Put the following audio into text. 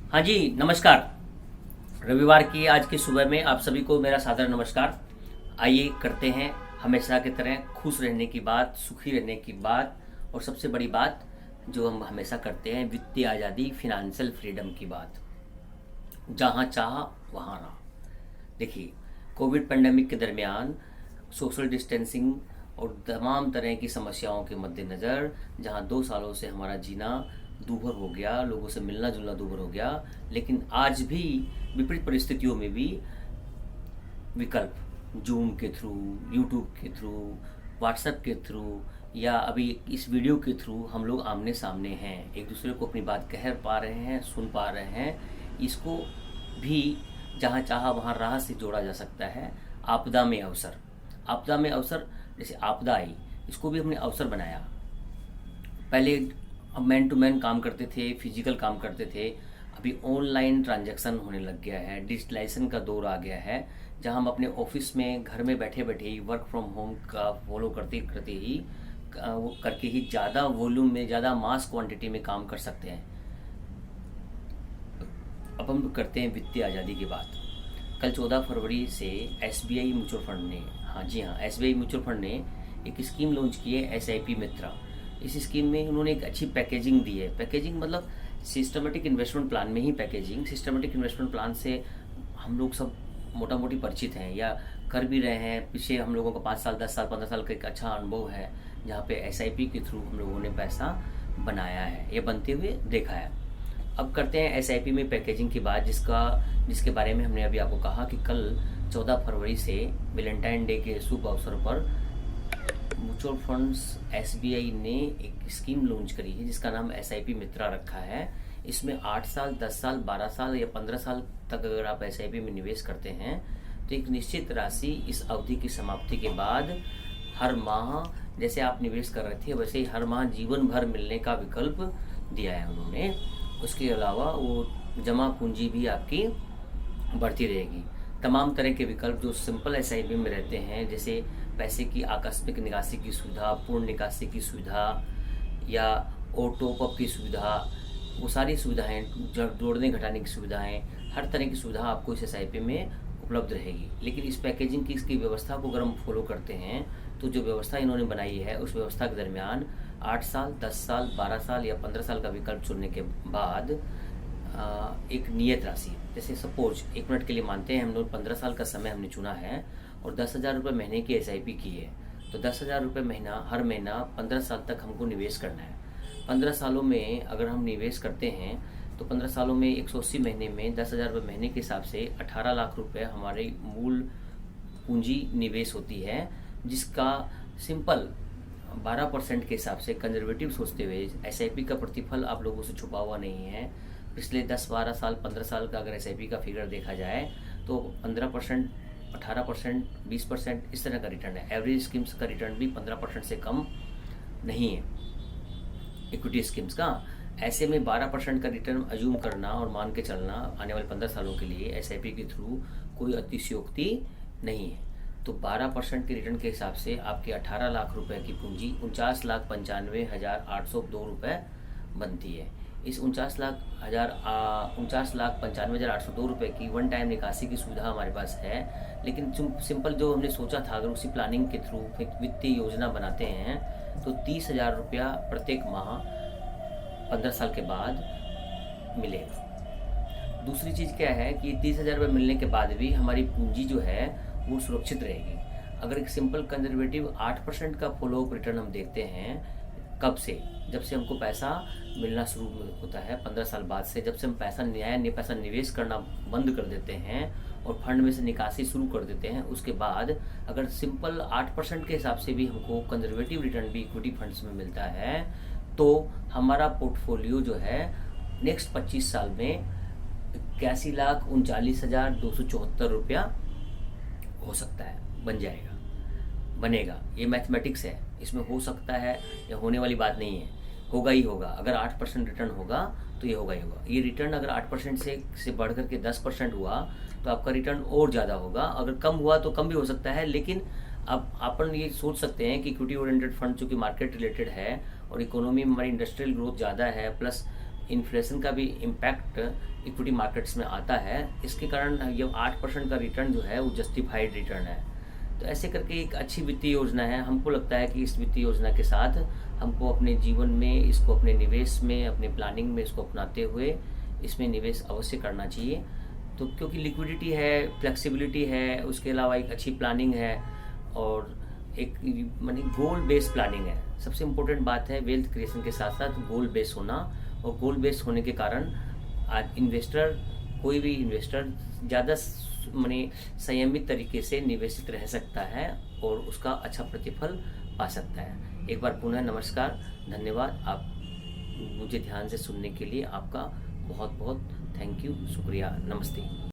हाँ जी, नमस्कार। रविवार की आज की सुबह में आप सभी को मेरा सादर नमस्कार। आइए करते हैं हमेशा की तरह खुश रहने की बात, सुखी रहने की बात और सबसे बड़ी बात जो हम हमेशा करते हैं, वित्तीय आज़ादी, फिनेंशियल फ्रीडम की बात। जहाँ चाह वहाँ रहा। देखिए, कोविड पेंडेमिक के दरमियान सोशल डिस्टेंसिंग और तमाम तरह की समस्याओं के मद्देनज़र जहाँ 2 सालों से हमारा जीना दूभर हो गया, लोगों से मिलना जुलना दूभर हो गया, लेकिन आज भी विपरीत परिस्थितियों में भी विकल्प जूम के थ्रू, यूट्यूब के थ्रू, व्हाट्सएप के थ्रू या अभी इस वीडियो के थ्रू हम लोग आमने सामने हैं, एक दूसरे को अपनी बात कह पा रहे हैं, सुन पा रहे हैं। इसको भी जहाँ चाहा वहाँ राह से जोड़ा जा सकता है। आपदा में अवसर, आपदा में अवसर, जैसे आपदा आई, इसको भी हमने अवसर बनाया। पहले हम मैन टू मैन काम करते थे, फिजिकल काम करते थे, अभी ऑनलाइन ट्रांजैक्शन होने लग गया है, डिजिटलाइजेशन का दौर आ गया है, जहां हम अपने ऑफिस में घर में बैठे बैठे ही वर्क फ्रॉम होम का फॉलो करते करते ही वो करके ही ज़्यादा वॉल्यूम में, ज़्यादा मास क्वांटिटी में काम कर सकते हैं। अब हम करते हैं वित्तीय आज़ादी की बात। कल 14 फरवरी से एसबीआई म्यूचुअल फंड ने, हाँ जी हाँ, एसबीआई म्यूचुअल फंड ने एक स्कीम लॉन्च की है, एसआईपी मित्रा। इस स्कीम में उन्होंने एक अच्छी पैकेजिंग दी है। पैकेजिंग मतलब सिस्टमेटिक इन्वेस्टमेंट प्लान में ही पैकेजिंग। सिस्टमेटिक इन्वेस्टमेंट प्लान से हम लोग सब मोटा मोटी परिचित हैं या कर भी रहे हैं। पीछे हम लोगों का 5 साल, 10 साल, 15 साल का एक अच्छा अनुभव है, जहाँ पे एसआईपी के थ्रू हम लोगों ने पैसा बनाया है या बनते हुए देखा है। अब करते हैं एसआईपी में पैकेजिंग की बात, जिसके बारे में हमने अभी आपको कहा कि कल 14 फरवरी से वैलेंटाइन डे के शुभ अवसर पर म्यूचुअल फंड्स एसबीआई ने एक स्कीम लॉन्च करी है जिसका नाम एसआईपी मित्रा रखा है। इसमें 8 साल, 10 साल, 12 साल या 15 साल तक अगर आप एसआईपी में निवेश करते हैं तो एक निश्चित राशि इस अवधि की समाप्ति के बाद हर माह, जैसे आप निवेश कर रहे थे वैसे ही हर माह जीवन भर मिलने का विकल्प दिया है उन्होंने। उसके अलावा वो जमा पूंजी भी आपकी बढ़ती रहेगी। तमाम तरह के विकल्प जो सिंपल एसआईपी में रहते हैं, जैसे पैसे की आकस्मिक निकासी की सुविधा, पूर्ण निकासी की सुविधा या ऑटो टॉप की सुविधा, वो सारी सुविधाएं, जोड़ने घटाने की सुविधाएं, हर तरह की सुविधा आपको इस एसआईपी में उपलब्ध रहेगी। लेकिन इस पैकेजिंग की, इसकी व्यवस्था को अगर हम फॉलो करते हैं तो जो व्यवस्था इन्होंने बनाई है उस व्यवस्था के दरमियान 8 साल, 10 साल, 12 साल या 15 साल का विकल्प चुनने के बाद एक नियत राशि, जैसे सपोज 1 मिनट के लिए मानते हैं हम लोग 15 साल का समय हमने चुना है और 10,000 रुपये महीने की एसआईपी की है, तो 10,000 रुपये महीना, हर महीना 15 साल तक हमको निवेश करना है। 15 सालों में अगर हम निवेश करते हैं तो 15 सालों में 180 महीने में 10,000 रुपये महीने के हिसाब से 18 लाख रुपये हमारे मूल पूंजी निवेश होती है, जिसका सिंपल 12% के हिसाब से कंजर्वेटिव सोचते हुए एसआईपी का प्रतिफल आप लोगों से छुपा हुआ नहीं है। पिछले 10, 12 साल, 15 साल का अगर एसआईपी का फिगर देखा जाए तो 15%, 18%, 20% इस तरह का रिटर्न है। एवरेज स्कीम्स का रिटर्न भी 15% से कम नहीं है इक्विटी स्कीम्स का। ऐसे में 12% का रिटर्न अज्यूम करना और मान के चलना आने वाले 15 सालों के लिए एसआईपी के थ्रू कोई अतिशयोक्ति नहीं है। तो 12% के रिटर्न के हिसाब से आपके 18 लाख रुपए की पूंजी 49,95,802 रुपये बनती है। इस 49,95,802 रुपये की वन टाइम निकासी की सुविधा हमारे पास है। लेकिन सिंपल जो हमने सोचा था, अगर उसी प्लानिंग के थ्रू वित्तीय योजना बनाते हैं तो 30,000 रुपया प्रत्येक माह 15 साल के बाद मिलेगा। दूसरी चीज़ क्या है कि 30,000 रुपये मिलने के बाद भी हमारी पूंजी जो है वो सुरक्षित रहेगी। अगर एक सिंपल कंजर्वेटिव 8% का फॉलो अप रिटर्न हम देखते हैं, कब से, जब से हमको पैसा मिलना शुरू होता है 15 साल बाद से, जब से हम पैसा निवेश करना बंद कर देते हैं और फंड में से निकासी शुरू कर देते हैं, उसके बाद अगर सिंपल 8% के हिसाब से भी हमको कंजर्वेटिव रिटर्न भी इक्विटी फंड्स में मिलता है तो हमारा पोर्टफोलियो जो है नेक्स्ट 25 साल में 81,39,274 रुपया हो सकता है, बन जाएगा, बनेगा। ये मैथमेटिक्स है, इसमें हो सकता है या होने वाली बात नहीं है, होगा ही होगा। अगर 8% रिटर्न होगा तो ये होगा ही होगा। ये रिटर्न अगर 8% से बढ़ करके 10% हुआ तो आपका रिटर्न और ज़्यादा होगा। अगर कम हुआ तो कम भी हो सकता है, लेकिन अब अपन ये सोच सकते हैं कि इक्विटी ओरिएंटेड फंड चूँकि मार्केट रिलेटेड है और इकोनॉमी में हमारी इंडस्ट्रियल ग्रोथ ज़्यादा है, प्लस इन्फ्लेशन का भी इम्पैक्ट इक्विटी मार्केट्स में आता है, इसके कारण ये 8% का रिटर्न जो है वो जस्टिफाइड रिटर्न है। तो ऐसे करके एक अच्छी वित्तीय योजना है। हमको लगता है कि इस वित्तीय योजना के साथ हमको अपने जीवन में इसको, अपने निवेश में, अपने प्लानिंग में इसको अपनाते हुए इसमें निवेश अवश्य करना चाहिए। तो क्योंकि लिक्विडिटी है, फ्लेक्सिबिलिटी है, उसके अलावा एक अच्छी प्लानिंग है और एक मानी गोल बेस्ड प्लानिंग है। सबसे इम्पोर्टेंट बात है वेल्थ क्रिएशन के साथ साथ गोल बेस्ड होना, और गोल बेस्ड होने के कारण आज इन्वेस्टर, कोई भी इन्वेस्टर ज़्यादा मानी संयमित तरीके से निवेशित रह सकता है और उसका अच्छा प्रतिफल पा सकता है। एक बार पुनः नमस्कार, धन्यवाद। आप मुझे ध्यान से सुनने के लिए आपका बहुत बहुत थैंक यू, शुक्रिया, नमस्ते।